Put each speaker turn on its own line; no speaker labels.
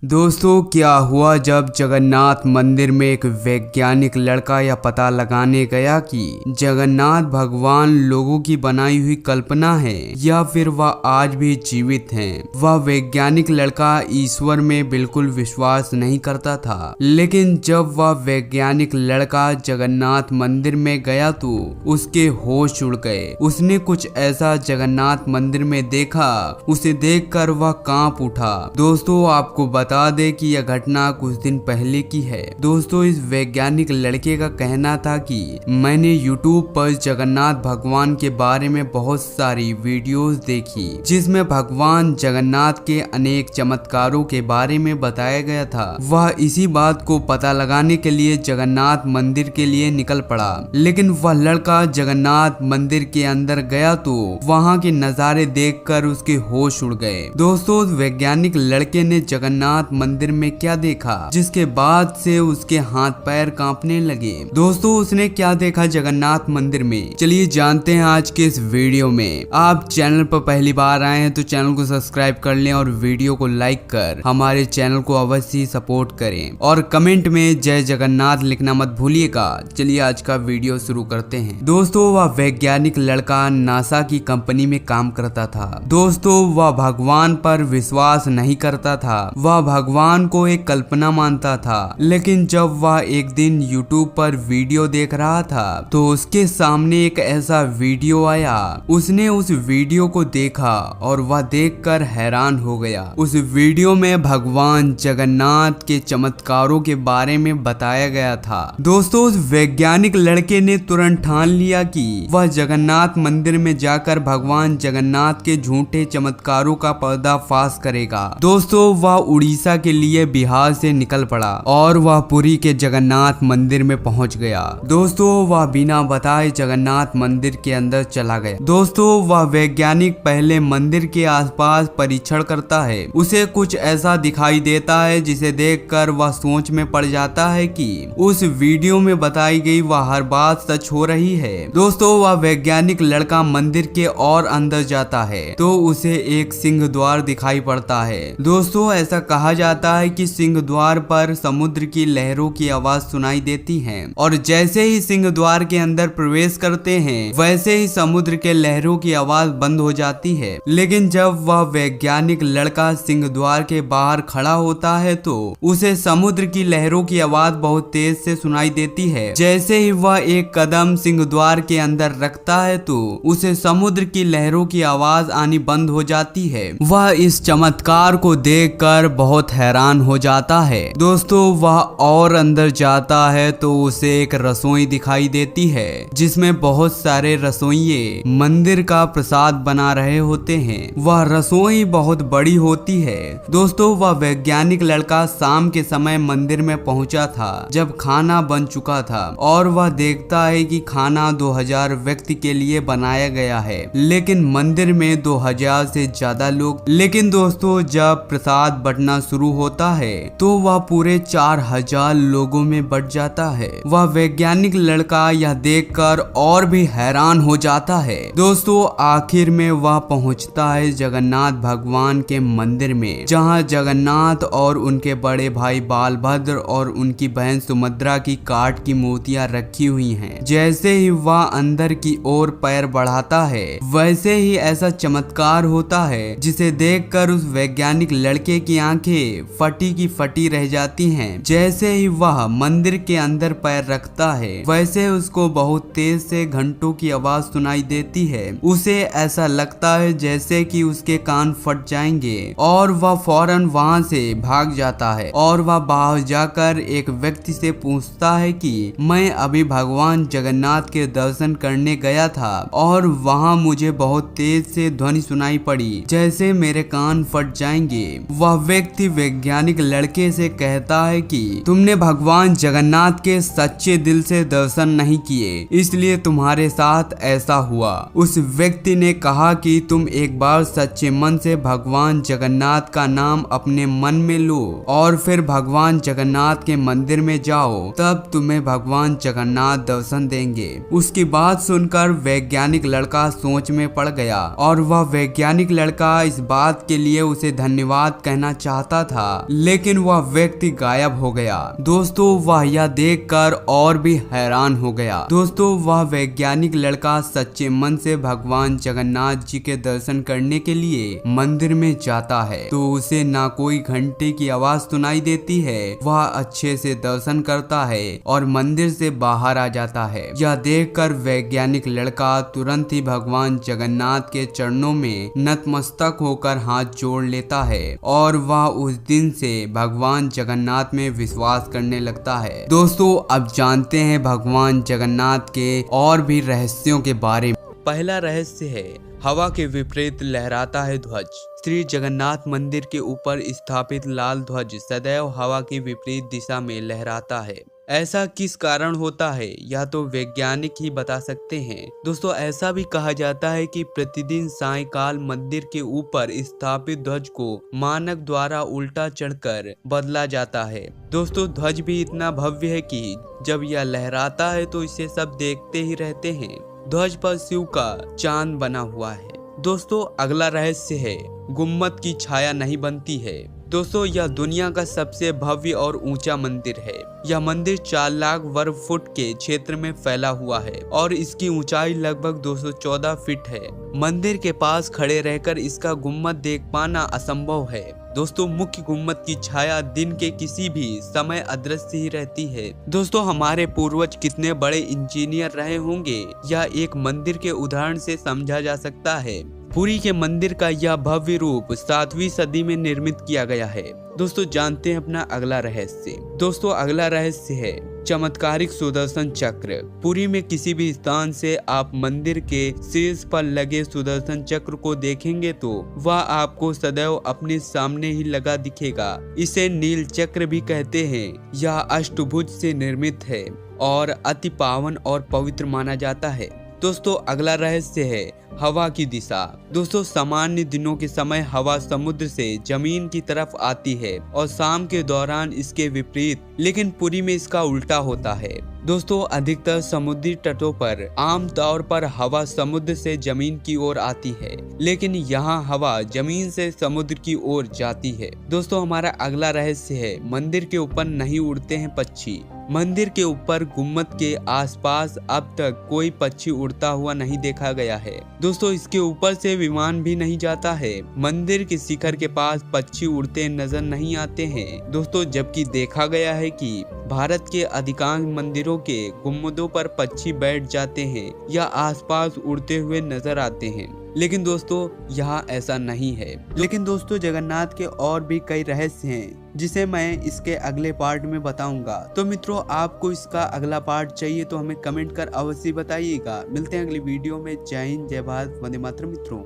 दोस्तों, क्या हुआ जब जगन्नाथ मंदिर में एक वैज्ञानिक लड़का यह पता लगाने गया कि जगन्नाथ भगवान लोगों की बनाई हुई कल्पना है या फिर वह आज भी जीवित हैं। वह वैज्ञानिक लड़का ईश्वर में बिल्कुल विश्वास नहीं करता था, लेकिन जब वह वैज्ञानिक लड़का जगन्नाथ मंदिर में गया तो उसके होश उड़ गए। उसने कुछ ऐसा जगन्नाथ मंदिर में देखा, उसे देखकर वह कांप उठा। दोस्तों, आपको बता दे कि यह घटना कुछ दिन पहले की है। दोस्तों, इस वैज्ञानिक लड़के का कहना था कि मैंने YouTube पर जगन्नाथ भगवान के बारे में बहुत सारी वीडियोस देखी, जिसमें भगवान जगन्नाथ के अनेक चमत्कारों के बारे में बताया गया था। वह इसी बात को पता लगाने के लिए जगन्नाथ मंदिर के लिए निकल पड़ा, लेकिन वह लड़का जगन्नाथ मंदिर के अंदर गया तो वहाँ के नज़ारे देखकर उसके होश उड़ गए। दोस्तों, वैज्ञानिक लड़के ने जगन्नाथ मंदिर में क्या देखा, जिसके बाद से उसके हाथ पैर कांपने लगे। दोस्तों, उसने क्या देखा जगन्नाथ मंदिर में, चलिए जानते हैं आज के इस वीडियो में। आप चैनल पर पहली बार आए हैं तो चैनल को सब्सक्राइब कर लें और वीडियो को लाइक कर हमारे चैनल को अवश्य सपोर्ट करें और कमेंट में जय जगन्नाथ लिखना मत भूलिएगा। चलिए आज का वीडियो शुरू करते हैं। दोस्तों, वह वैज्ञानिक लड़का नासा की कंपनी में काम करता था। दोस्तों, वह भगवान पर विश्वास नहीं करता था, वह भगवान को एक कल्पना मानता था। लेकिन जब वह एक दिन YouTube पर वीडियो देख रहा था तो उसके सामने एक ऐसा वीडियो आया। उसने उस वीडियो को देखा और वह देखकर हैरान हो गया। उस वीडियो में भगवान जगन्नाथ के चमत्कारों के बारे में बताया गया था। दोस्तों, उस वैज्ञानिक लड़के ने तुरंत ठान लिया कि वह जगन्नाथ मंदिर में जाकर भगवान जगन्नाथ के झूठे चमत्कारों का पर्दाफाश करेगा। दोस्तों, वह उड़ीसा के लिए बिहार से निकल पड़ा और वह पुरी के जगन्नाथ मंदिर में पहुंच गया। दोस्तों, वह बिना बताए जगन्नाथ मंदिर के अंदर चला गया। दोस्तों, वह वैज्ञानिक पहले मंदिर के आसपास परीक्षण करता है। उसे कुछ ऐसा दिखाई देता है जिसे देखकर वह सोच में पड़ जाता है कि उस वीडियो में बताई गई वह हर बात सच हो रही है। दोस्तों, वह वैज्ञानिक लड़का मंदिर के और अंदर जाता है तो उसे एक सिंह द्वार दिखाई पड़ता है। दोस्तों, ऐसा कहा जाता है कि सिंह द्वार पर समुद्र की लहरों की आवाज सुनाई देती है और जैसे ही सिंह द्वार के अंदर प्रवेश करते हैं वैसे ही समुद्र के लहरों की आवाज बंद हो जाती है। लेकिन जब वह वैज्ञानिक लड़का सिंह द्वार के बाहर खड़ा होता है तो उसे समुद्र की लहरों की आवाज बहुत तेज से सुनाई देती है। जैसे ही वह एक कदम सिंह द्वार के अंदर रखता है तो उसे समुद्र की लहरों की आवाज आनी बंद हो जाती है। वह इस चमत्कार को देखकर बहुत हैरान हो जाता है। दोस्तों, वह और अंदर जाता है तो उसे एक रसोई दिखाई देती है जिसमें बहुत सारे रसोइये मंदिर का प्रसाद बना रहे होते हैं। वह रसोई बहुत बड़ी होती है। दोस्तों, वह वैज्ञानिक लड़का शाम के समय मंदिर में पहुंचा था जब खाना बन चुका था और वह देखता है कि खाना 2000 व्यक्ति के लिए बनाया गया है, लेकिन मंदिर में 2000 से ज्यादा लोग। लेकिन दोस्तों, जब प्रसाद बंटना शुरू होता है तो वह पूरे 4000 लोगों में बट जाता है। वह वैज्ञानिक लड़का यह देखकर और भी हैरान हो जाता है। दोस्तों, आखिर में वह पहुंचता है जगन्नाथ भगवान के मंदिर में, जहां जगन्नाथ और उनके बड़े भाई बालभद्र और उनकी बहन सुभद्रा की काठ की मूर्तियां रखी हुई हैं। जैसे ही वह अंदर की ओर पैर बढ़ाता है वैसे ही ऐसा चमत्कार होता है जिसे देखकर उस वैज्ञानिक लड़के की आंखें फटी की फटी रह जाती हैं। जैसे ही वह मंदिर के अंदर पैर रखता है वैसे उसको बहुत तेज से घंटों की आवाज सुनाई देती है। उसे ऐसा लगता है जैसे कि उसके कान फट जाएंगे और वह फौरन वहां से भाग जाता है और वह बाहर जाकर एक व्यक्ति से पूछता है कि मैं अभी भगवान जगन्नाथ के दर्शन करने गया था और वहां मुझे बहुत तेज से ध्वनि सुनाई पड़ी जैसे मेरे कान फट जाएंगे। वह व्यक्ति वैज्ञानिक लड़के से कहता है कि तुमने भगवान जगन्नाथ के सच्चे दिल से दर्शन नहीं किए, इसलिए तुम्हारे साथ ऐसा हुआ। उस व्यक्ति ने कहा कि तुम एक बार सच्चे मन से भगवान जगन्नाथ का नाम अपने मन में लो और फिर भगवान जगन्नाथ के मंदिर में जाओ, तब तुम्हें भगवान जगन्नाथ दर्शन देंगे। उसकी बात सुनकर वैज्ञानिक लड़का सोच में पड़ गया और वह वैज्ञानिक लड़का इस बात के लिए उसे धन्यवाद कहना चाहता चाहता था, लेकिन वह व्यक्ति गायब हो गया। दोस्तों वह यह देखकर और भी हैरान हो गया। दोस्तों वह वैज्ञानिक लड़का सच्चे मन से भगवान जगन्नाथ जी के दर्शन करने के लिए मंदिर में जाता है तो उसे ना कोई घंटे की आवाज सुनाई देती है। वह अच्छे से दर्शन करता है और मंदिर से बाहर आ जाता है। यह देखकर वैज्ञानिक लड़का तुरंत ही भगवान जगन्नाथ के चरणों में नतमस्तक होकर हाथ जोड़ लेता है और वह उस दिन से भगवान जगन्नाथ में विश्वास करने लगता है। दोस्तों अब जानते हैं भगवान जगन्नाथ के और भी रहस्यों के बारे में। पहला रहस्य है हवा के विपरीत लहराता है ध्वज। श्री जगन्नाथ मंदिर के ऊपर स्थापित लाल ध्वज सदैव हवा की विपरीत दिशा में लहराता है। ऐसा किस कारण होता है यह तो वैज्ञानिक ही बता सकते हैं। दोस्तों ऐसा भी कहा जाता है कि प्रतिदिन सायंकाल मंदिर के ऊपर स्थापित ध्वज को मानक द्वारा उल्टा चढ़कर बदला जाता है। दोस्तों ध्वज भी इतना भव्य है कि जब यह लहराता है तो इसे सब देखते ही रहते हैं। ध्वज पर शिव का चांद बना हुआ है। दोस्तों अगला रहस्य है गुम्मद की छाया नहीं बनती है। दोस्तों यह दुनिया का सबसे भव्य और ऊंचा मंदिर है। यह मंदिर 4 लाख वर्ग फुट के क्षेत्र में फैला हुआ है और इसकी ऊंचाई लगभग 214 फीट है। मंदिर के पास खड़े रहकर इसका गुम्मद देख पाना असंभव है। दोस्तों मुख्य गुम्मद की छाया दिन के किसी भी समय अदृश्य ही रहती है। दोस्तों हमारे पूर्वज कितने बड़े इंजीनियर रहे होंगे यह एक मंदिर के उदाहरण से समझा जा सकता है। पुरी के मंदिर का यह भव्य रूप 7वीं सदी में निर्मित किया गया है। दोस्तों जानते हैं अपना अगला रहस्य। दोस्तों अगला रहस्य है चमत्कारिक सुदर्शन चक्र। पुरी में किसी भी स्थान से आप मंदिर के शीर्ष पर लगे सुदर्शन चक्र को देखेंगे तो वह आपको सदैव अपने सामने ही लगा दिखेगा। इसे नील चक्र भी कहते हैं। यह अष्टभुज से निर्मित है और अति पावन और पवित्र माना जाता है। दोस्तों अगला रहस्य है हवा की दिशा। दोस्तों सामान्य दिनों के समय हवा समुद्र से जमीन की तरफ आती है और शाम के दौरान इसके विपरीत, लेकिन पुरी में इसका उल्टा होता है। दोस्तों अधिकतर समुद्री तटों पर आमतौर पर हवा समुद्र से जमीन की ओर आती है, लेकिन यहाँ हवा जमीन से समुद्र की ओर जाती है। दोस्तों हमारा अगला रहस्य है मंदिर के ऊपर नहीं उड़ते हैं पक्षी। मंदिर के ऊपर गुम्मद के आसपास अब तक कोई पक्षी उड़ता हुआ नहीं देखा गया है। दोस्तों इसके ऊपर से विमान भी नहीं जाता है। मंदिर के शिखर के पास पक्षी उड़ते नजर नहीं आते हैं। दोस्तों जबकि देखा गया है कि भारत के अधिकांश मंदिरों के गुम्मदों पर पक्षी बैठ जाते हैं या आसपास उड़ते हुए नजर आते हैं, लेकिन दोस्तों यहाँ ऐसा नहीं है। लेकिन दोस्तों जगन्नाथ के और भी कई रहस्य हैं जिसे मैं इसके अगले पार्ट में बताऊंगा। तो मित्रों आपको इसका अगला पार्ट चाहिए तो हमें कमेंट कर अवश्य बताइएगा। मिलते हैं अगली वीडियो में। जय हिंद, जय भारत, वंदे मातरम मित्रों।